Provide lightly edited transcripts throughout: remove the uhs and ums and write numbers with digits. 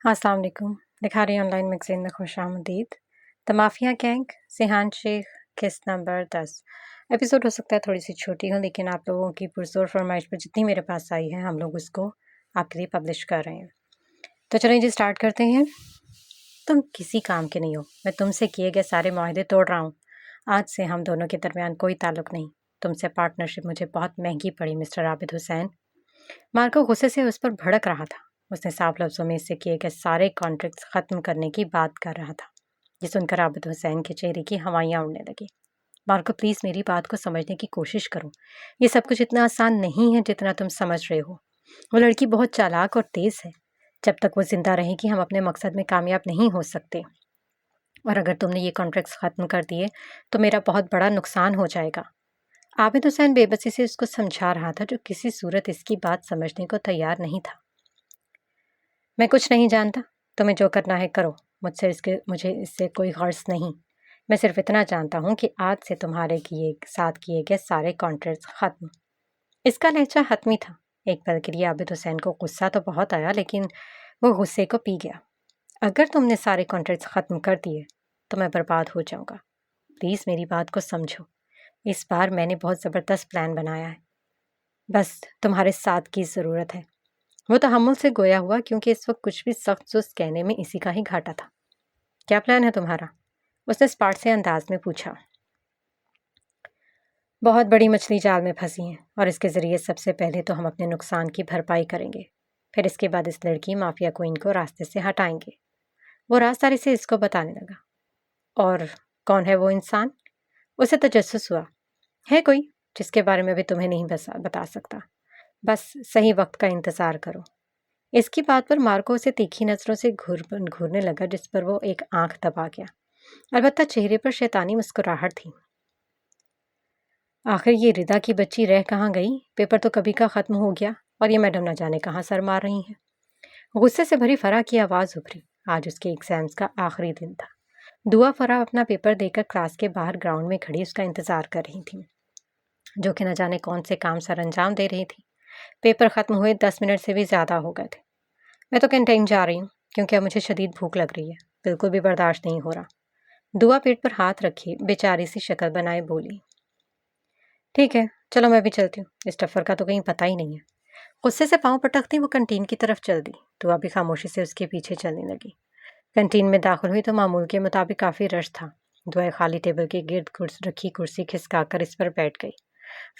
السلام علیکم۔ دکھا رہی آن لائن میگزین میں خوش آمدید۔ دا مافیا گینگ، ذیحان شیخ، قسط نمبر 10۔ ایپیسوڈ ہو سکتا ہے تھوڑی سی چھوٹی ہو، لیکن آپ لوگوں کی پرزور فرمائش پر جتنی میرے پاس آئی ہے ہم لوگ اس کو آپ کے لیے پبلش کر رہے ہیں۔ تو چلیں جی اسٹارٹ کرتے ہیں۔ تم کسی کام کے نہیں ہو، میں تم سے کیے گئے سارے معاہدے توڑ رہا ہوں۔ آج سے ہم دونوں کے درمیان کوئی تعلق نہیں۔ تم سے پارٹنرشپ مجھے بہت مہنگی پڑی مسٹر عابد حسین۔ مارکو غصے سے اس پر بھڑک رہا تھا۔ اس نے صاف لفظوں میں اس سے کیے گئے سارے کانٹریکٹس ختم کرنے کی بات کر رہا تھا۔ یہ سن کر عابد حسین کے چہرے کی ہوائیاں اڑنے لگی۔ مارکو پلیز میری بات کو سمجھنے کی کوشش کرو۔ یہ سب کچھ اتنا آسان نہیں ہے جتنا تم سمجھ رہے ہو۔ وہ لڑکی بہت چالاک اور تیز ہے۔ جب تک وہ زندہ رہے گی ہم اپنے مقصد میں کامیاب نہیں ہو سکتے، اور اگر تم نے یہ کانٹریکٹس ختم کر دیے تو میرا بہت بڑا نقصان ہو جائے گا۔ عابد حسین بے بسی سے اس کو سمجھا رہا تھا، جو کسی صورت اس کی بات سمجھنے کو تیار نہیں تھا۔ میں کچھ نہیں جانتا، تمہیں جو کرنا ہے کرو، مجھے اس سے کوئی غرض نہیں۔ میں صرف اتنا جانتا ہوں کہ آج سے تمہارے ساتھ کیے گئے سارے کانٹریکٹس ختم۔ اس کا لہجہ حتمی تھا۔ ایک پل کے لیے عابد حسین کو غصہ تو بہت آیا، لیکن وہ غصے کو پی گیا۔ اگر تم نے سارے کانٹریکٹس ختم کر دیے تو میں برباد ہو جاؤں گا۔ پلیز میری بات کو سمجھو۔ اس بار میں نے بہت زبردست پلان بنایا ہے، بس تمہارے ساتھ کی ضرورت ہے۔ وہ تحمل سے گویا ہوا، کیونکہ اس وقت کچھ بھی سخت سست کہنے میں اسی کا ہی گھاٹا تھا۔ کیا پلان ہے تمہارا؟ اس نے اسپاٹ سے انداز میں پوچھا۔ بہت بڑی مچھلی جال میں پھنسی ہے، اور اس کے ذریعے سب سے پہلے تو ہم اپنے نقصان کی بھرپائی کریں گے، پھر اس کے بعد اس لڑکی مافیا کوئن کو راستے سے ہٹائیں گے۔ وہ رازداری سے اس کو بتانے لگا۔ اور کون ہے وہ انسان؟ اسے تجسس ہوا۔ ہے کوئی جس کے بارے میں بھی تمہیں نہیں بتا سکتا، بس صحیح وقت کا انتظار کرو۔ اس کی بات پر مارکو اسے تیکھی نظروں سے گھورنے لگا، جس پر وہ ایک آنکھ دبا گیا۔ البتہ چہرے پر شیطانی مسکراہٹ تھی۔ آخر یہ ردا کی بچی رہ کہاں گئی؟ پیپر تو کبھی کا ختم ہو گیا، اور یہ میڈم نہ جانے کہاں سر مار رہی ہیں۔ غصے سے بھری فرح کی آواز ابھری۔ آج اس کے ایگزامز کا آخری دن تھا۔ دعا فرح اپنا پیپر دے کر کلاس کے باہر گراؤنڈ میں کھڑی اس کا انتظار کر رہی تھی، جو کہ نہ جانے کون سے کام سر انجام دے رہی تھی۔ پیپر ختم ہوئے 10 منٹ سے بھی زیادہ ہو گئے تھے۔ میں تو کینٹین جا رہی ہوں، کیونکہ اب مجھے شدید بھوک لگ رہی ہے، بالکل بھی برداشت نہیں ہو رہا۔ دعا پیٹ پر ہاتھ رکھے بیچاری سی شکل بنائے بولی۔ ٹھیک ہے، چلو میں بھی چلتی ہوں، اس ٹفر کا تو کہیں پتہ ہی نہیں ہے۔ غصے سے پاؤں پٹکتی وہ کنٹین کی طرف چل دی۔ دعا بھی خاموشی سے اس کے پیچھے چلنے لگی۔ کنٹین میں داخل ہوئی تو معمول کے مطابق کافی رش تھا۔ دعا خالی ٹیبل کے گرد رکھی کرسی کھسکا کر اس پر بیٹھ گئی۔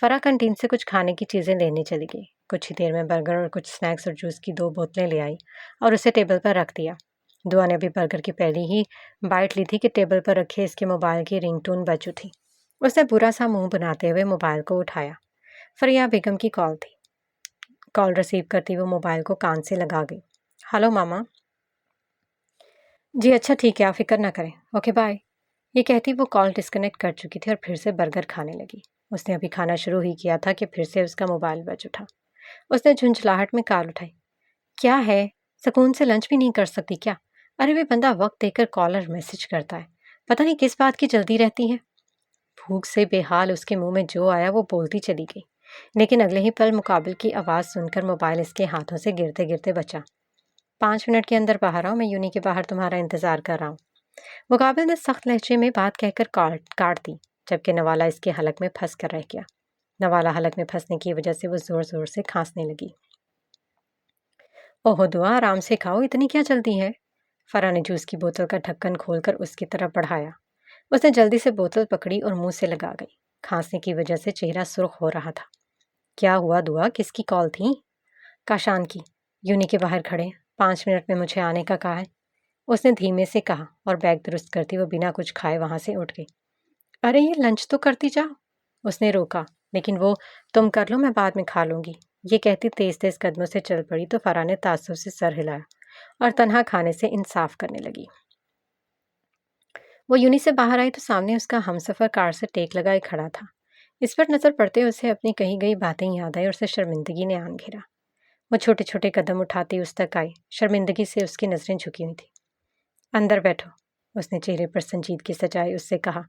فرح کنٹین سے کچھ کھانے کی چیزیں لینے چلی گئی۔ کچھ ہی دیر میں برگر اور کچھ سنیکس اور جوس کی 2 بوتلیں لے آئی اور اسے ٹیبل پر رکھ دیا۔ دعا نے ابھی برگر کی پہلی ہی بائٹ لی تھی کہ ٹیبل پر رکھے اس کے موبائل کی رنگ ٹون بج اٹھی۔ اس نے برا سا منہ بناتے ہوئے موبائل کو اٹھایا۔ فریہ بیگم کی کال تھی۔ کال ریسیو کرتی وہ موبائل کو کان سے لگا گئی۔ ہلو ماما۔ جی اچھا ٹھیک ہے، آپ فکر نہ کریں، اوکے بائے۔ یہ کہتی وہ کال ڈسکنیکٹ کر چکی تھی اور پھر سے برگر کھانے لگی۔ اس نے ابھی کھانا شروع ہی کیا تھا کہ پھر سے اس کا موبائل بج اٹھا۔ اس نے جھنجھلاہٹ میں کال اٹھائی۔ کیا ہے، سکون سے لنچ بھی نہیں کر سکتی کیا؟ ارے وہ بندہ وقت دے کر کال اور میسج کرتا ہے، پتہ نہیں کس بات کی جلدی رہتی ہے۔ بھوک سے بے حال اس کے منہ میں جو آیا وہ بولتی چلی گئی، لیکن اگلے ہی پل مقابل کی آواز سن کر موبائل اس کے ہاتھوں سے گرتے گرتے بچا۔ 5 منٹ کے اندر باہر آؤ، میں یونی کے باہر تمہارا انتظار کر رہا ہوں۔ مقابل نے سخت لہجے میں بات کہہ کر کاٹ دی، جبکہ نوالا اس کے حلق میں پھنس کر رہ گیا۔ نوالا حلق میں پھنسنے کی وجہ سے وہ زور زور سے کھانسنے لگی۔ اوہ دعا، آرام سے کھاؤ، اتنی کیا جلدی ہے؟ فرح نے جوس کی بوتل کا ڈھکن کھول کر اس کی طرف بڑھایا۔ اس نے جلدی سے بوتل پکڑی اور منہ سے لگا گئی۔ کھانسنے کی وجہ سے چہرہ سرخ ہو رہا تھا۔ کیا ہوا دعا، کس کی کال تھی؟ کاشان کی، یونی کے باہر کھڑے، 5 منٹ میں مجھے آنے کا کہا ہے، اس نے دھیمے سے کہا، اور بیگ درست کرتی وہ بنا کچھ کھائے وہاں سے اٹھ گئی۔ ارے یہ لنچ تو کرتی جا، اس نے روکا، لیکن وہ تم کر لو، میں بعد میں کھا لوں گی، یہ کہتی تیز تیز قدموں سے چل پڑی تو فرح نے تعصب سے سر ہلایا اور تنہا کھانے سے انصاف کرنے لگی۔ وہ یونی سے باہر آئی تو سامنے اس کا ہمسفر کار سے ٹیک لگائے کھڑا تھا۔ اس پر نظر پڑتے اسے اپنی کہی گئی باتیں یاد آئی اور اسے شرمندگی نے آن گھیرا۔ وہ چھوٹے چھوٹے قدم اٹھاتی اس تک آئی۔ شرمندگی سے اس کی نظریں جھکی ہوئی تھیں۔ اندر بیٹھو، اس نے چہرے پر سنجیدگی سجائے اس سے کہا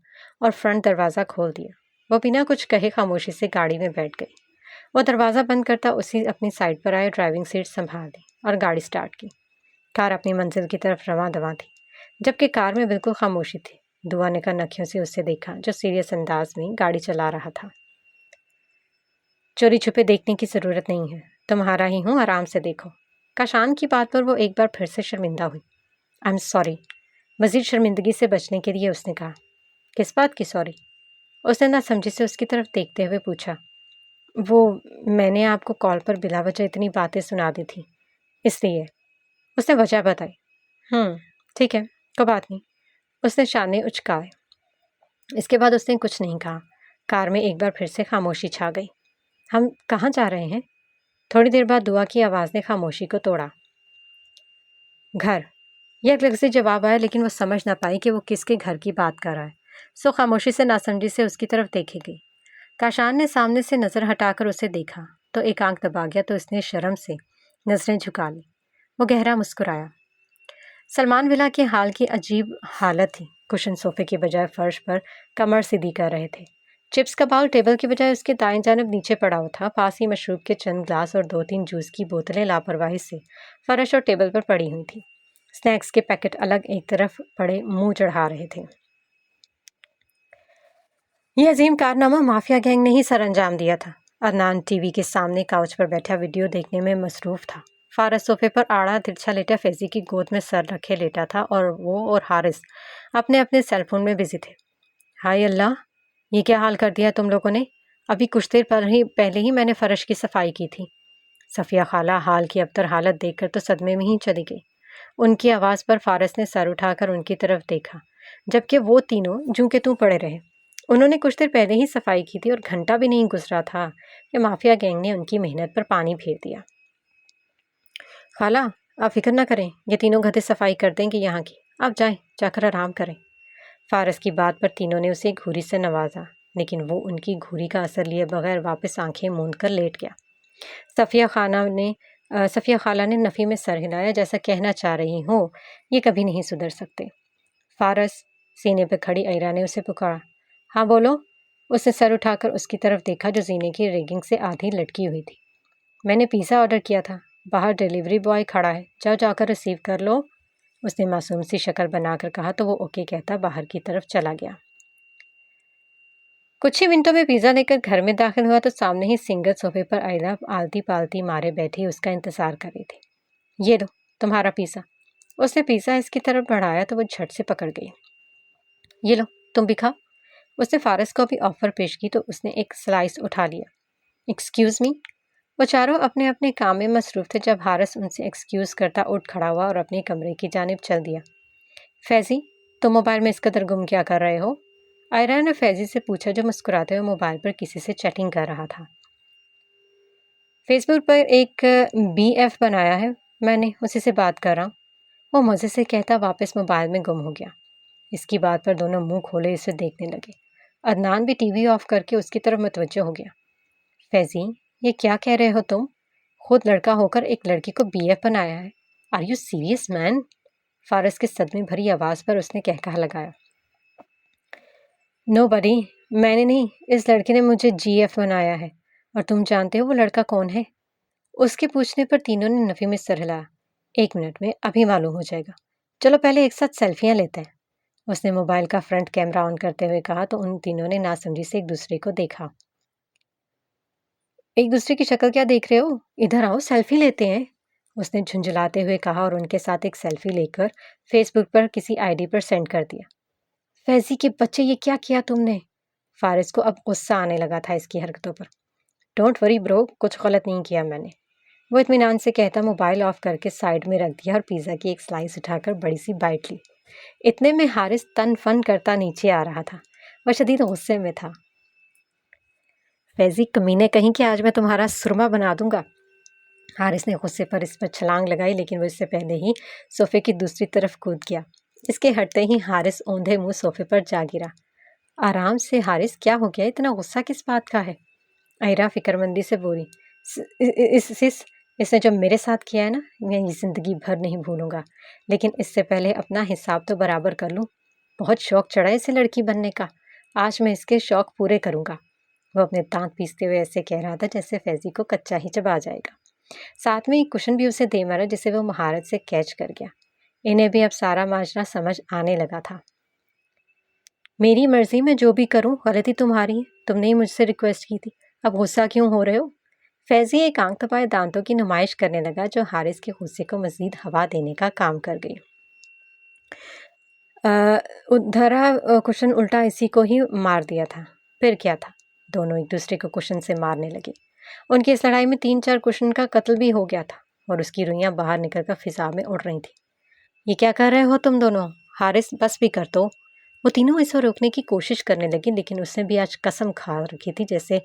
اور فرنٹ دروازہ کھول دیا۔ وہ بنا کچھ کہے خاموشی سے گاڑی میں بیٹھ گئی۔ وہ دروازہ بند کرتا اسی اپنی سائڈ پر آئے، ڈرائیونگ سیٹ سنبھال لی اور گاڑی سٹارٹ کی۔ کار اپنی منزل کی طرف رواں دواں تھی، جبکہ کار میں بالکل خاموشی تھی۔ دعا نے کن اکھیوں سے اسے دیکھا جو سیریس انداز میں گاڑی چلا رہا تھا۔ چوری چھپے دیکھنے کی ضرورت نہیں ہے، تمہارا ہی ہوں، آرام سے دیکھو۔ کاشان کی بات پر وہ ایک بار پھر سے شرمندہ ہوئی۔ آئی ایم سوری، مزید شرمندگی سے بچنے کے لیے اس نے کہا۔ کس بات کی سوری؟ اس نے ناسمجھی سے اس کی طرف دیکھتے ہوئے پوچھا۔ وہ میں نے آپ کو کال پر بلا وجہ اتنی باتیں سنا دی تھی، اس لیے۔ اس نے وجہ بتائی۔ ٹھیک ہے، کوئی بات نہیں، اس نے شانے اچکائے۔ اس کے بعد اس نے کچھ نہیں کہا۔ کار میں ایک بار پھر سے خاموشی چھا گئی۔ ہم کہاں جا رہے ہیں؟ تھوڑی دیر بعد دعا کی آواز نے خاموشی کو توڑا۔ گھر۔ یہ ایک لفظی جواب آیا، لیکن وہ سمجھ نہ پائی کہ وہ کس کے گھر کی بات کر رہا ہے، سو خاموشی سے ناسمجھی سے اس کی طرف دیکھے گئی۔ کاشان نے سامنے سے نظر ہٹا کر اسے دیکھا تو ایک آنکھ دبا گیا تو اس نے شرم سے نظریں جھکا لی۔ وہ گہرا مسکرایا۔ سلمان ولا کے حال کی عجیب حالت تھی۔ کشن صوفے کے بجائے فرش پر کمر سیدھی کر رہے تھے۔ چپس کا باؤل ٹیبل کی بجائے اس کے دائیں جانب نیچے پڑا ہوا تھا۔ پاس ہی مشروب کے چند گلاس اور 2-3 جوس کی بوتلیں لاپرواہی سے فرش اور ٹیبل پر پڑی ہوئی تھیں۔ سنیکس کے پیکٹ الگ ایک طرف پڑے منہ چڑھا رہے تھے۔ یہ عظیم کارنامہ مافیا گینگ نے ہی سر انجام دیا تھا۔ عدنان ٹی وی کے سامنے کاؤچ پر بیٹھا ویڈیو دیکھنے میں مصروف تھا۔ فارس صوفے پر آڑا ترچھا لیٹا فیضی کی گود میں سر رکھے لیٹا تھا اور وہ اور حارث اپنے اپنے سیل فون میں بزی تھے۔ ہائے اللہ، یہ کیا حال کر دیا تم لوگوں نے؟ ابھی کچھ دیر پہلے ہی میں نے فرش کی صفائی کی تھی۔ صفیہ خالہ حال کی ابتر حالت دیکھ کر تو صدمے میں ہی چلی گئی۔ ان کی آواز پر فارس نے سر اٹھا کر ان کی طرف دیکھا، جبکہ وہ تینوں جوں کے توں پڑے رہے۔ انہوں نے کچھ دیر پہلے ہی صفائی کی تھی اور گھنٹہ بھی نہیں گزرا تھا کہ مافیا گینگ نے ان کی محنت پر پانی پھیر دیا۔ خالہ، آپ فکر نہ کریں، یہ تینوں گدھے صفائی کر دیں گے یہاں کی، آپ جائیں، جا کر آرام کریں۔ فارس کی بات پر تینوں نے اسے گھوری سے نوازا، لیکن وہ ان کی گھوری کا اثر لیے بغیر واپس آنکھیں موند کر لیٹ گیا۔ صفیہ خالہ نے نفی میں سر ہلایا، جیسا کہنا چاہ رہی ہوں یہ کبھی نہیں سدھر سکتے۔ فارس، سینے پہ کھڑی عائرہ نے اسے پکارا۔ ہاں بولو۔ اس نے سر اٹھا کر اس کی طرف دیکھا جو زینے کی ریگنگ سے آدھی لٹکی ہوئی تھی۔ میں نے پیزا آرڈر کیا تھا، باہر ڈیلیوری بوائے کھڑا ہے، جاؤ جا کر ریسیو کر لو۔ اس نے معصوم سی شکل بنا کر کہا تو وہ اوکے کہتا باہر کی طرف چلا گیا۔ کچھ ہی منٹوں میں پیزا لے کر گھر میں داخل ہوا تو سامنے ہی سنگل صوفے پر عائلہ آلتی پالتی مارے بیٹھی اس کا انتظار کر رہی تھی۔ یہ لو تمہارا پیزا۔ اس نے پیزا اس کی طرف بڑھایا تو وہ جھٹ سے پکڑ گئی۔ یہ لو تم بھی کھاؤ۔ اس نے فارس کو بھی آفر پیش کی تو اس نے ایک سلائس اٹھا لیا۔ Excuse me. وہ چاروں اپنے اپنے کام میں مصروف تھے جب حارث ان سے ایکسکیوز کرتا اٹھ کھڑا ہوا اور اپنے کمرے کی جانب چل دیا۔ فیضی، تم موبائل میں اس قدر گم کیا کر رہے ہو؟ عائرہ نے فیضی سے پوچھا جو مسکراتے ہوئے موبائل پر کسی سے چیٹنگ کر رہا تھا۔ فیس بک پر ایک BF بنایا ہے میں نے، اسی سے بات کر رہا ہوں، وہ مزے سے کہتا واپس موبائل میں گم ہو گیا۔ اس کی بات پر دونوں منہ کھولے اسے دیکھنے لگے۔ عدنان بھی ٹی وی آف کر کے اس کی طرف متوجہ ہو گیا۔ فیضی، یہ کیا کہہ رہے ہو تم؟ خود لڑکا ہو کر ایک لڑکی کو BF بنایا ہے؟ آر یو سیریس مین؟ فارس کے صدمے بھری آواز پر اس نے کہکہا لگایا۔ نو بڈی، میں نے نہیں، اس لڑکے نے مجھے GF بنایا ہے، اور تم جانتے ہو وہ لڑکا کون ہے؟ اس کے پوچھنے پر تینوں نے نفی میں سر ہلایا۔ 1 منٹ میں ابھی معلوم ہو جائے گا، چلو پہلے ایک ساتھ سیلفیاں لیتے ہیں۔ اس نے موبائل کا فرنٹ کیمرہ آن کرتے ہوئے کہا تو ان تینوں نے ناسمجھی سے ایک دوسرے کو دیکھا۔ ایک دوسرے کی شکل کیا دیکھ رہے ہو؟ ادھر آؤ سیلفی لیتے ہیں، اس نے جھنجھلاتے ہوئے کہا اور ان کے ساتھ ایک سیلفی لے کر فیس بک پر کسی ID پر سینڈ کر دیا۔ فیضی کے بچے، یہ کیا کیا تم نے؟ فارس کو اب غصہ آنے لگا تھا اس کی حرکتوں پر۔ ڈونٹ وری برو، کچھ غلط نہیں کیا میں نے، وہ اطمینان سے کہتا موبائل آف کر کے سائڈ میں رکھ دیا اور پیزا کی ایک سلائس اٹھا کر بڑی سی بائٹ لی۔ اتنے میں حارث تن فن کرتا نیچے آ رہا تھا، وہ شدید غصے میں تھا۔ فیضی کمینے کہیں کہ آج میں تمہارا سرما بنا دوں گا۔ حارث نے غصے پر اس پر چھلانگ لگائی، لیکن وہ اس سے پہلے ہی صوفے کی دوسری طرف کود گیا۔ اس کے ہٹتے ہی حارث اوندھے منہ صوفے پر جا گرا۔ آرام سے حارث، کیا ہو گیا؟ اتنا غصہ کس بات کا ہے؟ عائرہ فکر مندی سے بولی۔ اس نے جو میرے ساتھ کیا ہے نا، میں یہ زندگی بھر نہیں بھولوں گا، لیکن اس سے پہلے اپنا حساب تو برابر کر لوں۔ بہت شوق چڑھا ہے اسے لڑکی بننے کا، آج میں اس کے شوق پورے کروں گا۔ وہ اپنے دانت پیستے ہوئے ایسے کہہ رہا تھا جیسے فیضی کو کچا ہی چبا جائے گا۔ ساتھ میں ایک کشن بھی اسے دے مرا جسے وہ مہارت سے کیچ کر گیا۔ انہیں بھی اب سارا ماجرا سمجھ آنے لگا تھا۔ میری مرضی، میں جو بھی کروں، غلطی تمہاری ہے، تم نے ہی مجھ سے ریکویسٹ کی تھی، اب غصہ کیوں ہو رہے ہو؟ فیضی ایک آنکھ تپائے دانتوں کی نمائش کرنے لگا جو حارث کے غصے کو مزید ہوا دینے کا کام کر گئی۔ دھرا کشن الٹا اسی کو ہی مار دیا تھا، پھر کیا تھا؟ دونوں ایک دوسرے کو کشن سے مارنے لگے۔ ان کی اس لڑائی میں 3-4 کشن کا قتل بھی ہو گیا تھا اور اس کی روئیاں باہر نکل کر فضا میں اڑ رہی تھیں۔ یہ کیا کر رہے ہو تم دونوں؟ حارث بس بھی کر دو۔ وہ تینوں اسے روکنے کی کوشش کرنے لگی لیکن اس نے بھی آج قسم کھا رکھی تھی جیسے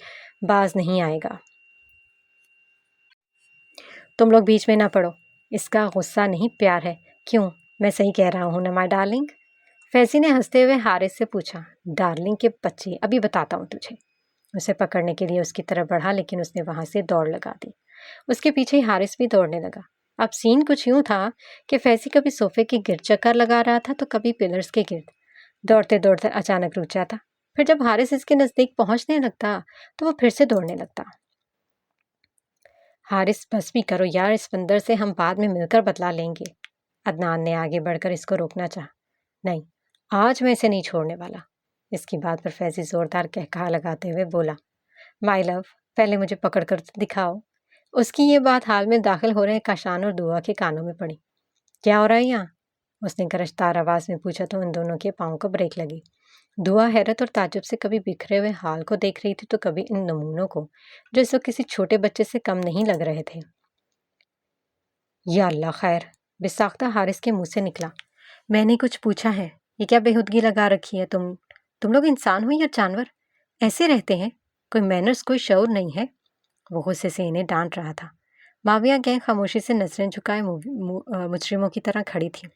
باز نہیں آئے گا۔ تم لوگ بیچ میں نہ پڑو، اس کا غصہ نہیں پیار ہے۔ کیوں؟ میں صحیح کہہ رہا ہوں نا مائی ڈارلنگ؟ فیضی نے ہنستے ہوئے حارث سے پوچھا۔ ڈارلنگ کے بچے، ابھی بتاتا ہوں تجھے۔ اسے پکڑنے کے لیے اس کی طرف بڑھا لیکن اس نے وہاں سے دوڑ لگا دی۔ اس کے پیچھے حارث بھی دوڑنے لگا۔ اب سین کچھ یوں تھا کہ فیضی کبھی صوفے کے گرد چکر لگا رہا تھا تو کبھی پلرز کے گرد۔ دوڑتے دوڑتے اچانک رک جاتا، پھر جب حارث اس کے نزدیک پہنچنے لگتا تو وہ پھر سے دوڑنے لگتا۔ حارث بس بھی کرو یار، اس بندر سے ہم بعد میں مل کر بدلا لیں گے۔ عدنان نے آگے بڑھ کر اس کو روکنا چاہا۔ نہیں، آج میں اسے نہیں چھوڑنے والا۔ اس کی بات پر فیضی زوردار قہقہا لگاتے ہوئے بولا۔ مائی لو، پہلے مجھے پکڑ کر دکھاؤ۔ اس کی یہ بات حال میں داخل ہو رہے کاشان اور دعا کے کانوں میں پڑی۔ کیا ہو رہا ہے یہاں؟ اس نے گرجدار آواز میں پوچھا تو ان دونوں کے پاؤں کو بریک لگی۔ دعا حیرت اور تعجب سے کبھی بکھرے ہوئے حال کو دیکھ رہی تھی تو کبھی ان نمونوں کو جو اس وقت کسی چھوٹے بچے سے کم نہیں لگ رہے تھے۔ یا اللہ خیر، بے ساختہ حارث کے منہ سے نکلا۔ میں نے کچھ پوچھا ہے، یہ کیا بےہودگی لگا رکھی ہے؟ تم لوگ انسان ہو یا جانور؟ ایسے رہتے ہیں؟ کوئی مینرز، کوئی شعور نہیں ہے؟ وہ غصے سے انہیں ڈانٹ رہا تھا۔ ماویہ گینگ خاموشی سے نظریں جھکائے مجرموں کی طرح کھڑی تھی۔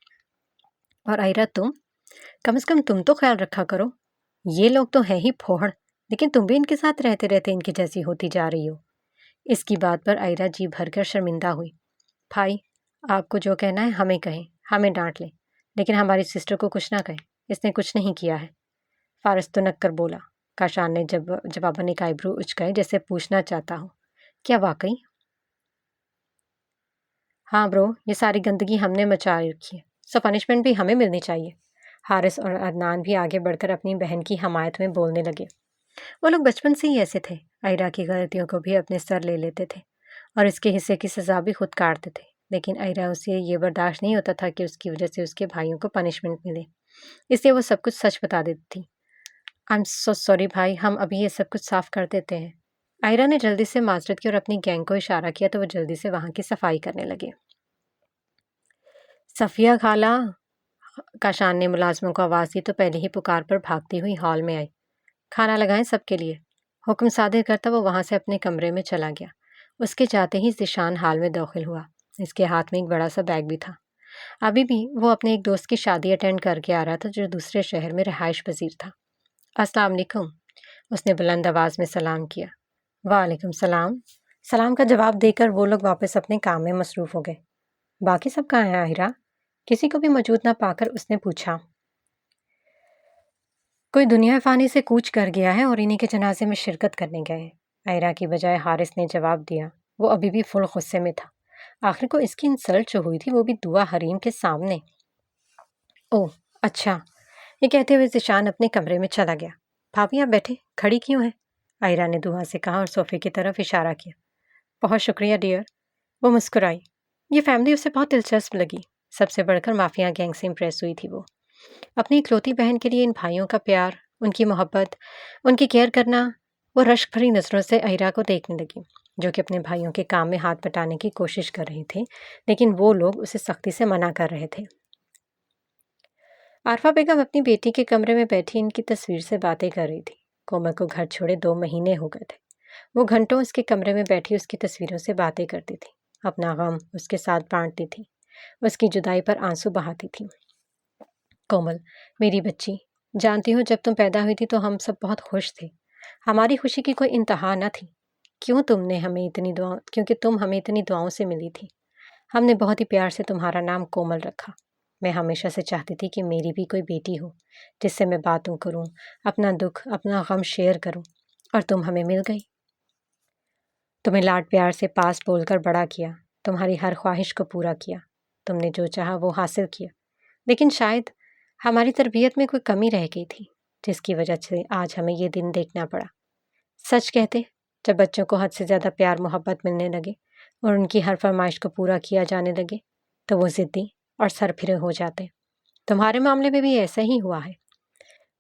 اور آئرہ، تم کم از کم تم تو خیال رکھا کرو۔ یہ لوگ تو ہیں ہی پھوڑ، لیکن تم بھی ان کے ساتھ رہتے رہتے ان کی جیسی ہوتی جا رہی ہو۔ اس کی بات پر آئرہ جی بھر کر شرمندہ ہوئی۔ بھائی، آپ کو جو کہنا ہے ہمیں کہیں، ہمیں ڈانٹ لیں، لیکن ہماری سسٹر کو کچھ نہ کہیں، اس نے کچھ نہیں کیا ہے۔ فارس تنک کر بولا۔ کاشان نے جواباً ایک آئیبرو اچکائے جیسے پوچھنا چاہتا ہو، کیا واقعی؟ ہاں برو، یہ ساری گندگی ہم نے مچا رکھی ہے، سو پنشمنٹ بھی ہمیں ملنی چاہیے۔ حارث اور عدنان بھی آگے بڑھ کر اپنی بہن کی حمایت میں بولنے لگے۔ وہ لوگ بچپن سے ہی ایسے تھے، آئرہ کی غلطیوں کو بھی اپنے سر لے لیتے تھے اور اس کے حصے کی سزا بھی خود کاٹتے تھے، لیکن آئرہ اسے یہ برداشت نہیں ہوتا تھا کہ اس کی وجہ سے اس کے بھائیوں کو پنشمنٹ ملے، اس لیے وہ سب کچھ سچ بتا دیتی تھی۔ آئی ایم سو سوری بھائی، ہم ابھی یہ سب کچھ صاف کر دیتے ہیں۔ آئرہ نے جلدی سے معذرت کی اور اپنی گینگ کو اشارہ کیا تو وہ جلدی سے وہاں کی صفائی کرنے لگے۔ صفیہ خالہ، کاشان نے ملازموں کو آواز دی تو پہلے ہی پکار پر بھاگتی ہوئی ہال میں آئی۔ کھانا لگائیں سب کے لیے۔ حکم صادر کرتا وہ وہاں سے اپنے کمرے میں چلا گیا۔ اس کے جاتے ہی ذیشان ہال میں داخل ہوا۔ اس کے ہاتھ میں ایک بڑا سا بیگ بھی تھا۔ ابھی بھی وہ اپنے ایک دوست کی شادی اٹینڈ کر کے آ رہا تھا جو دوسرے شہر میں رہائش پذیر تھا۔ السلام علیکم، اس نے بلند آواز میں سلام کیا۔ وعلیکم السلام۔ سلام کا جواب دے کر وہ لوگ واپس اپنے کام میں مصروف ہو گئے۔ باقی سب کہاں ہیں آہرہ؟ کسی کو بھی موجود نہ پا کر اس نے پوچھا۔ کوئی دنیا فانی سے کوچ کر گیا ہے اور انہی کے جنازے میں شرکت کرنے گئے ہیں، آئرہ کی بجائے حارث نے جواب دیا۔ وہ ابھی بھی فل غصے میں تھا۔ آخر کو اس کی انسلٹ جو ہوئی تھی وہ بھی دعا حریم کے سامنے۔ اوہ اچھا، یہ کہتے ہوئے ذیشان اپنے کمرے میں چلا گیا۔ بھابھی آپ بیٹھے، کھڑی کیوں ہیں؟ آئرہ نے دعا سے کہا اور صوفے کی طرف اشارہ کیا۔ بہت شکریہ ڈیئر۔ وہ مسکرائی۔ یہ فیملی اسے بہت دلچسپ لگی، سب سے بڑھ کر مافیا گینگ سے امپریس ہوئی تھی وہ۔ اپنی اکلوتی بہن کے لیے ان بھائیوں کا پیار، ان کی محبت، ان کی کیئر کرنا، وہ رشک بھری نظروں سے آئرہ کو دیکھنے لگی جو کہ اپنے بھائیوں کے کام میں ہاتھ بٹانے کی کوشش کر رہے تھے، لیکن وہ لوگ اسے سختی سے منع کر رہے تھے۔ عارفہ بیگم اپنی بیٹی کے کمرے میں بیٹھی ان کی تصویر سے باتیں کر رہی تھی۔ کومل کو گھر چھوڑے 2 مہینے ہو گئے تھے۔ وہ گھنٹوں اس کے کمرے میں بیٹھی اس کی تصویروں سے باتیں کرتی تھی، اپنا غم اس کے ساتھ بانٹتی تھی، اس کی جدائی پر آنسو بہاتی تھی۔ کومل، میری بچی، جانتی ہو جب تم پیدا ہوئی تھی تو ہم سب بہت خوش تھے، ہماری خوشی کی کوئی انتہا نہ تھی، کیونکہ تم ہمیں اتنی دعاؤں سے ملی تھی۔ ہم نے بہت ہی پیار سے تمہارا نام کومل رکھا۔ میں ہمیشہ سے چاہتی تھی کہ میری بھی کوئی بیٹی ہو جس سے میں باتوں کروں، اپنا دکھ، اپنا غم شیئر کروں، اور تم ہمیں مل گئی۔ تمہیں لاڈ پیار سے پاس بول کر بڑا کیا، تمہاری ہر خواہش کو پورا کیا، تم نے جو چاہا وہ حاصل کیا، لیکن شاید ہماری تربیت میں کوئی کمی رہ گئی تھی جس کی وجہ سے آج ہمیں یہ دن دیکھنا پڑا۔ سچ کہتے، جب بچوں کو حد سے زیادہ پیار محبت ملنے لگے اور ان کی ہر فرمائش کو پورا کیا جانے لگے تو وہ ضدی اور سر پھرے ہو جاتے۔ تمہارے معاملے میں بھی ایسا ہی ہوا ہے۔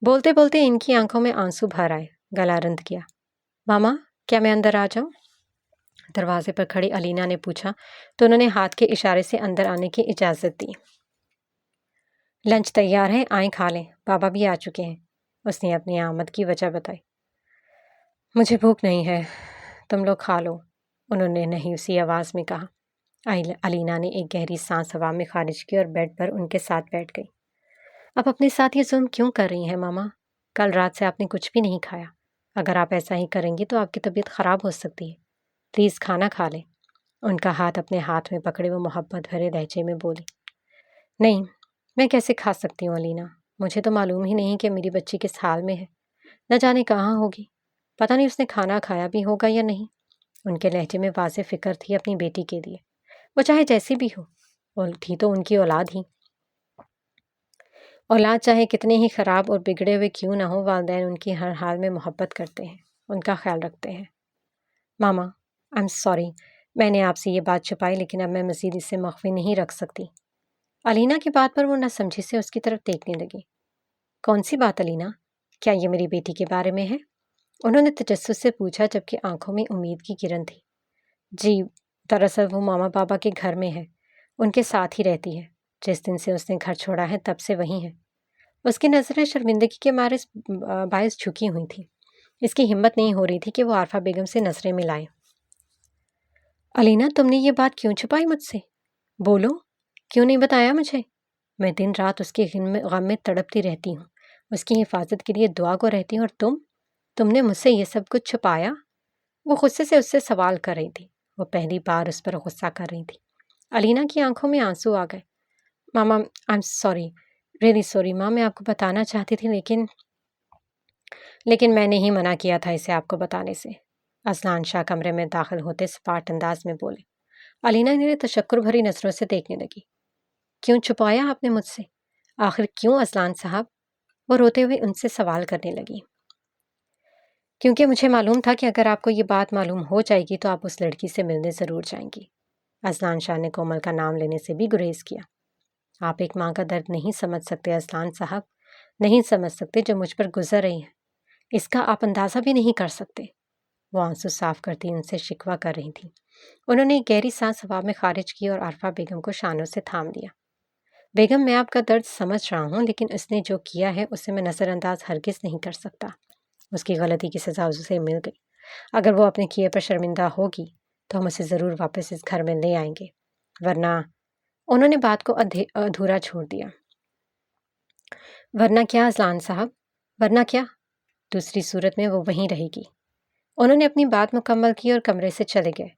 بولتے بولتے ان کی آنکھوں میں آنسو بھر آئے، گلا رند کیا۔ ماما، کیا میں اندر آ جاؤں؟ دروازے پر کھڑی علینا نے پوچھا تو انہوں نے ہاتھ کے اشارے سے اندر آنے کی اجازت دی۔ لنچ تیار ہے، آئیں کھا لیں، بابا بھی آ چکے ہیں، اس نے اپنی آمد کی وجہ بتائی۔ مجھے بھوک نہیں ہے، تم لوگ کھا لو، انہوں نے نہیں اسی آواز میں کہا۔ علینا نے ایک گہری سانس ہوا میں خارج کی اور بیڈ پر ان کے ساتھ بیٹھ گئی۔ اب اپنے ساتھ یہ ظلم کیوں کر رہی ہیں ماما؟ کل رات سے آپ نے کچھ بھی نہیں کھایا، اگر آپ ایسا ہی کریں گی تو آپ کی طبیعت خراب ہو سکتی ہے، پلیز کھانا کھا لیں۔ ان کا ہاتھ اپنے ہاتھ میں پکڑے وہ محبت بھرے لہجے میں بولی۔ نہیں، میں کیسے کھا سکتی ہوں علینا، مجھے تو معلوم ہی نہیں کہ میری بچی کس حال میں ہے، نہ جانے کہاں ہوگی، پتہ نہیں اس نے کھانا کھایا بھی ہوگا یا نہیں۔ ان کے لہجے میں واضح فکر تھی اپنی بیٹی کے لیے، وہ چاہے جیسی بھی ہو، اور تھی تو ان کی اولاد ہی۔ اولاد چاہے کتنے ہی خراب اور بگڑے ہوئے کیوں نہ ہو، والدین ان کی ہر حال میں محبت کرتے ہیں، ان کا خیال رکھتے ہیں۔ ماما، آئی ایم سوری، میں نے آپ سے یہ بات چھپائی، لیکن اب میں مزید اسے مخفی نہیں رکھ سکتی۔ علینا کی بات پر وہ نہ سمجھی سے اس کی طرف دیکھنے لگی۔ کون سی بات علینا؟ کیا یہ میری بیٹی کے بارے میں ہے؟ انہوں نے تجسس سے پوچھا جبکہ آنکھوں میں امید کی کرن تھی۔ جی، دراصل وہ ماما بابا کے گھر میں ہے، ان کے ساتھ ہی رہتی ہے، جس دن سے اس نے گھر چھوڑا ہے تب سے وہیں ہے۔ اس کی نظریں شرمندگی کے باعث جھکی ہوئی تھیں، اس کی ہمت نہیں ہو رہی تھی کہ وہ عارفہ بیگم سے نظریں ملائے۔ علینا، تم نے یہ بات کیوں چھپائی مجھ سے؟ بولو، کیوں نہیں بتایا مجھے؟ میں دن رات اس کے غم میں تڑپتی رہتی ہوں، اس کی حفاظت کے لیے دعا کو رہتی ہوں، اور تم نے مجھ سے یہ سب کچھ چھپایا؟ وہ غصے سے اس سے سوال کر رہی تھی، وہ پہلی بار اس پر غصہ کر رہی تھی۔ علینا کی آنکھوں میں آنسو آ گئے۔ ماما، I am sorry, really sorry ماں، میں آپ کو بتانا چاہتی تھی لیکن میں نے ہی منع کیا تھا اسے آپ کو بتانے سے، اذلان شاہ کمرے میں داخل ہوتے سپاٹ انداز میں بولے۔ علینا انہیں تشکر بھری نظروں سے دیکھنے لگی۔ کیوں چھپایا آپ نے مجھ سے؟ آخر کیوں اذلان صاحب؟ وہ روتے ہوئے ان سے سوال کرنے لگی۔ کیونکہ مجھے معلوم تھا کہ اگر آپ کو یہ بات معلوم ہو جائے گی تو آپ اس لڑکی سے ملنے ضرور جائیں گی۔ اذلان شاہ نے کومل کا نام لینے سے بھی گریز کیا۔ آپ ایک ماں کا درد نہیں سمجھ سکتے اذلان صاحب، نہیں سمجھ سکتے جو مجھ پر گزر رہی ہیں، اس کا آپ اندازہ بھی نہیں کر سکتے۔ وہ آنسو صاف کرتی ان سے شکوہ کر رہی تھیں۔ انہوں نے ایک گہری سانس ہوا میں خارج کی اور عارفہ بیگم کو شانوں سے تھام لیا۔ بیگم، میں آپ کا درد سمجھ رہا ہوں، لیکن اس نے جو کیا ہے اسے میں نظر انداز ہرگز نہیں کر سکتا۔ اس کی غلطی کی سزا اسے مل گئی، اگر وہ اپنے کیے پر شرمندہ ہوگی تو ہم اسے ضرور واپس اس گھر میں لے آئیں گے، ورنہ انہوں نے بات کو ادھورا چھوڑ دیا۔ ورنہ کیا اذلان صاحب؟ ورنہ کیا؟ دوسری صورت میں وہ وہیں رہے گی۔ انہوں نے اپنی بات مکمل کی اور کمرے سے چلے گئے۔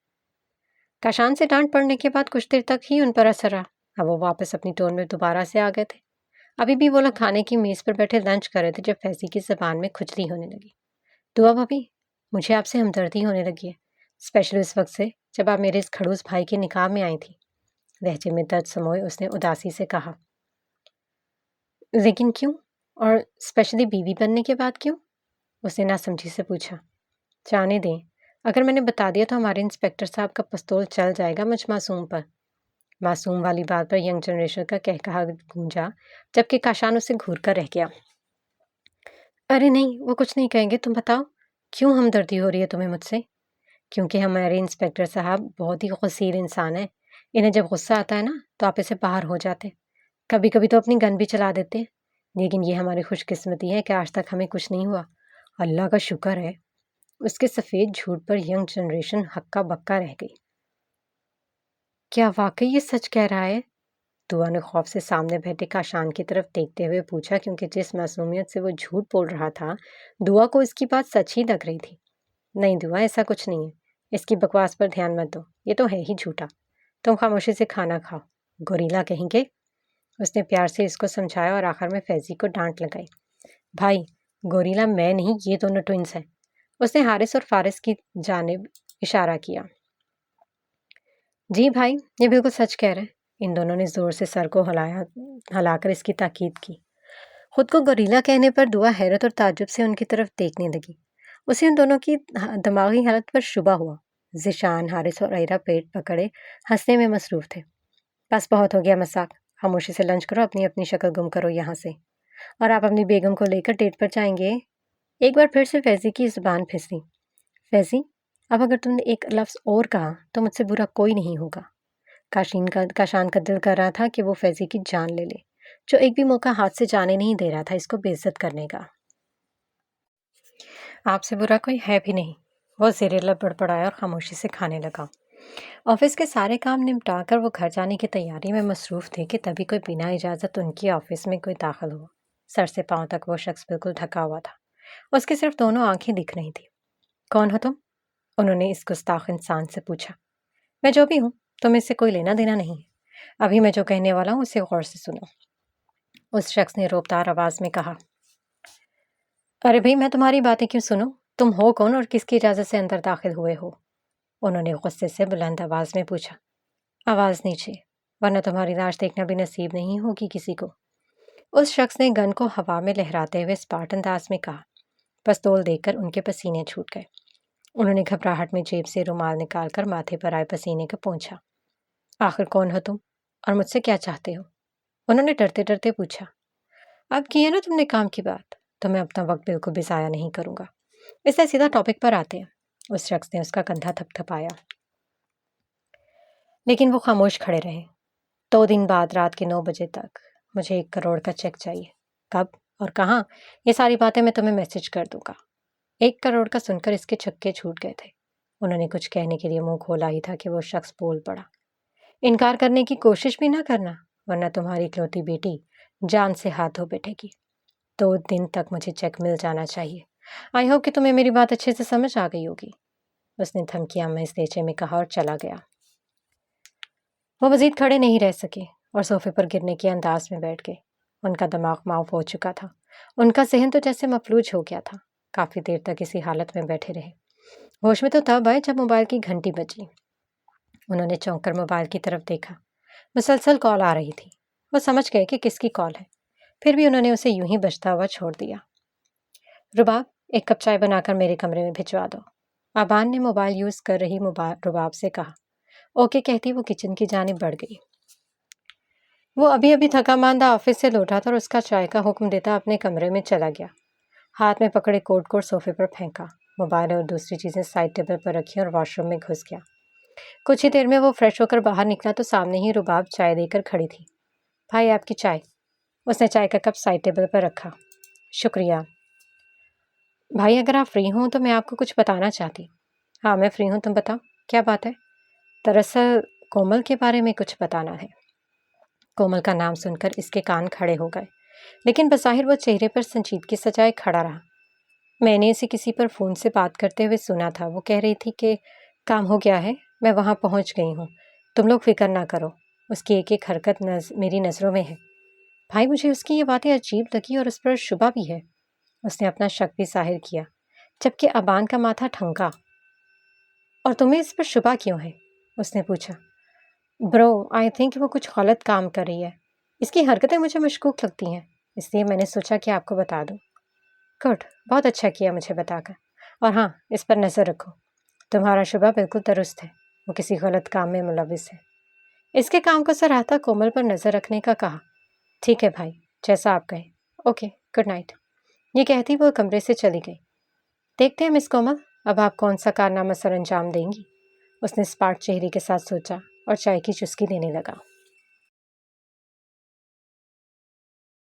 کاشان سے ڈانٹ پڑنے کے بعد کچھ دیر تک ہی ان پر اثر رہا، اب وہ واپس اپنی ٹون میں دوبارہ سے آ گئے تھے۔ ابھی بھی وہ لوگ کھانے کی میز پر بیٹھے لنچ کر رہے تھے جب فیضی کی زبان میں کھجلی ہونے لگی۔ دعا بھابھی، مجھے آپ سے ہمدردی ہونے لگی ہے، اسپیشلی اس وقت سے جب آپ میرے اس کھڑوس بھائی کے نکاح میں آئی تھی۔ لہجے میں درد سموئے اس نے اداسی سے کہا۔ لیکن کیوں؟ اور اسپیشلی بیوی بننے کے بعد کیوں؟ اس نے ناسمجھی سے پوچھا۔ جانے دیں، اگر میں نے بتا دیا تو ہمارے انسپیکٹر صاحب کا پستول چل جائے گا مجھ معصوم پر۔ معصوم والی بات پر ینگ جنریشن کا کہا گونجا، جبکہ کاشان اسے گھور کر رہ گیا۔ ارے نہیں، وہ کچھ نہیں کہیں گے، تم بتاؤ کیوں ہمدردی ہو رہی ہے تمہیں مجھ سے؟ کیونکہ ہمارے انسپیکٹر صاحب بہت ہی غصیر انسان ہیں، انہیں جب غصہ آتا ہے نا تو آپ اسے باہر ہو جاتے، کبھی کبھی تو اپنی گن بھی چلا دیتے، لیکن یہ ہماری خوش قسمتی ہے کہ آج تک ہمیں کچھ نہیں ہوا، اللہ کا شکر ہے۔ اس کے سفید جھوٹ پر ینگ جنریشن ہکا بکا رہ گئی۔ کیا واقعی یہ سچ کہہ رہا ہے؟ دعا نے خوف سے سامنے بیٹھے کاشان کی طرف دیکھتے ہوئے پوچھا، کیونکہ جس معصومیت سے وہ جھوٹ بول رہا تھا دعا کو اس کی بات سچ ہی لگ رہی تھی۔ نہیں دعا، ایسا کچھ نہیں ہے، اس کی بکواس پر دھیان مت دو، یہ تو ہے ہی جھوٹا، تم خاموشی سے کھانا کھاؤ، گوریلا کہیں گے۔ اس نے پیار سے اس کو سمجھایا اور آخر میں فیضی کو ڈانٹ لگائی۔ بھائی، گوریلا میں نہیں، یہ دونوں ٹوئنس ہیں۔ اس نے حارث اور فارس کی جانب اشارہ کیا۔ جی بھائی، یہ بالکل سچ کہہ رہے ہیں۔ ان دونوں نے زور سے سر کو ہلا کر اس کی تاکید کی۔ خود کو گوریلا کہنے پر دعا حیرت اور تعجب سے ان کی طرف دیکھنے لگی۔ اسے ان دونوں کی دماغی حالت پر شبہ ہوا۔ ذیشان، حارث اور عائرہ پیٹ پکڑے ہنسنے میں مصروف تھے۔ بس بہت ہو گیا مذاق، خاموشی سے لنچ کرو، اپنی اپنی شکل گم کرو یہاں سے۔ اور آپ اپنی بیگم کو لے کر ڈیٹ پر جائیں گے؟ ایک بار پھر سے فیضی کی زبان پھنسی۔ فیضی، اب اگر تم نے ایک لفظ اور کہا تو مجھ سے برا کوئی نہیں ہوگا۔ کاشان کا دل کر رہا تھا کہ وہ فیضی کی جان لے لے، جو ایک بھی موقع ہاتھ سے جانے نہیں دے رہا تھا اس کو بے عزت کرنے کا۔ آپ سے برا کوئی ہے بھی نہیں، وہ زیر لب بڑبڑایا اور خاموشی سے کھانے لگا۔ آفس کے سارے کام نمٹا کر وہ گھر جانے کی تیاری میں مصروف تھے کہ تبھی کوئی بنا اجازت ان کی آفس میں کوئی داخل ہوا۔ سر سے پاؤں تک وہ شخص بالکل ڈھکا ہوا تھا، اس کی صرف دونوں آنکھیں دکھ رہی تھیں۔ کون ہو تم؟ انہوں نے اس گستاخ انسان سے پوچھا۔ میں جو بھی ہوں، تمہیں اس سے کوئی لینا دینا نہیں ہے۔ ابھی میں جو کہنے والا ہوں اسے غور سے سنو، اس شخص نے روبدار آواز میں کہا۔ ارے بھائی، میں تمہاری باتیں کیوں سنوں؟ تم ہو کون اور کس کی اجازت سے اندر داخل ہوئے ہو؟ انہوں نے غصے سے بلند آواز میں پوچھا۔ آواز نیچے، ورنہ تمہاری لاش دیکھنا بھی نصیب نہیں ہوگی کسی کو، اس شخص نے گن کو ہوا میں لہراتے ہوئے اسپارٹ انداز میں کہا۔ پستول دیکھ کر ان کے پسینے چھوٹ گئے۔ انہوں نے گھبراہٹ میں جیب سے رومال نکال کر ماتھے پر آئے پسینے کو پونچھا۔ آخر کون ہو تم اور مجھ سے کیا چاہتے ہو؟ انہوں نے ڈرتے ڈرتے پوچھا۔ اب کی ہے نا تم نے کام کی بات، تو میں اپنا وقت بالکل بھی ضائع نہیں کروں گا، اس سے سیدھا ٹاپک پر آتے ہیں۔ اس شخص نے اس کا کندھا تھپ تھپایا، لیکن وہ خاموش کھڑے رہے۔ 2 دن بعد رات کے 9 بجے تک مجھے 1 کروڑ کا چیک چاہیے۔ کب اور کہاں، یہ ساری باتیں میں تمہیں میسج کر دوں گا۔ 1 کروڑ کا سن کر اس کے چھکے چھوٹ گئے تھے۔ انہوں نے کچھ کہنے کے لیے منہ کھولا ہی تھا کہ وہ شخص بول پڑا۔ انکار کرنے کی کوشش بھی نہ کرنا، ورنہ تمہاری اکلوتی بیٹی جان سے ہاتھ دھو بیٹھے گی۔ 2 دن تک مجھے چیک مل جانا چاہیے۔ آئی ہوپ کہ تمہیں میری بات اچھے سے سمجھ آ گئی ہوگی، اس نے دھمکیاں میں اس دیچے میں کہا اور چلا گیا۔ وہ مزید کھڑے نہیں رہ سکے اور صوفے پر گرنے کے انداز میں بیٹھ گئے۔ ان کا دماغ معاف ہو چکا تھا، ان کا ذہن تو جیسے مفلوج ہو گیا تھا۔ کافی دیر تک اسی حالت میں بیٹھے رہے۔ ہوش میں تو تب آئے جب موبائل کی گھنٹی بجی۔ انہوں نے چونک کر موبائل کی طرف دیکھا۔ مسلسل کال آ رہی تھی۔ وہ سمجھ گئے کہ کس کی کال ہے، پھر بھی انہوں نے اسے یوں ہی بجتا ہوا چھوڑ دیا۔ رباب، 1 کپ چائے بنا کر میرے کمرے میں بھجوا دو، آبان نے موبائل یوز کر رہی رباب سے کہا۔ اوکے کہتی وہ کچن کی جانب بڑھ گئی۔ وہ ابھی تھکا ماندہ آفس سے لوٹا تھا اور اس کا چائے کا حکم دیتا اپنے کمرے میں چلا گیا۔ ہاتھ میں پکڑے کوٹ کو صوفے پر پھینکا، موبائل اور دوسری چیزیں سائڈ ٹیبل پر رکھی اور واش روم میں گھس گیا۔ کچھ ہی دیر میں وہ فریش ہو کر باہر نکلا تو سامنے ہی رباب چائے دے کر کھڑی تھی۔ بھائی آپ کی چائے۔ اس نے چائے کا کپ سائڈ ٹیبل پر رکھا۔ شکریہ بھائی، اگر آپ فری ہوں تو میں آپ کو کچھ بتانا چاہتی۔ ہاں میں فری ہوں، تم بتاؤ کیا بات ہے؟ دراصل کومل کے بارے میں کچھ بتانا ہے۔ کومل کا نام سن کر اس کے کان کھڑے ہو گئے، لیکن بظاہر وہ چہرے پر سنجیدگی سجائے کھڑا رہا۔ میں نے اسے کسی پر فون سے بات کرتے ہوئے سنا تھا، وہ کہہ رہی تھی کہ کام ہو گیا ہے، میں وہاں پہنچ گئی ہوں، تم لوگ فکر نہ کرو۔ اس کی ایک ایک حرکت میری نظروں میں ہے۔ بھائی مجھے اس کی یہ باتیں عجیب لگی اور اس پر شبہ بھی ہے۔ اس نے اپنا شک بھی ظاہر کیا، جبکہ ابان کا ماتھا ٹھنکا۔ اور تمہیں اس پر شبہ کیوں ہے؟ اس نے پوچھا۔ برو، آئی تھنک وہ کچھ غلط کام کر رہی ہے، اس کی حرکتیں مجھے مشکوک لگتی ہیں، اس لیے میں نے سوچا کہ آپ کو بتا دوں۔ گڈ، بہت اچھا کیا مجھے بتا کر۔ اور ہاں، اس پر نظر رکھو، تمہارا شبہ بالکل درست ہے، وہ کسی غلط کام میں ملوث ہے۔ اس کے کام کو سراہتا کومل پر نظر رکھنے کا کہا۔ ٹھیک ہے بھائی، جیسا آپ کہیں۔ Okay, good night. یہ کہتی وہ کمرے سے چلی گئی۔ دیکھتے ہیں مس کومل، اب آپ کون سا کارنامہ سر انجام دیں گی؟ اس نے اسپاٹ چہرے کے ساتھ سوچا اور چائے کی چسکی لینے لگا۔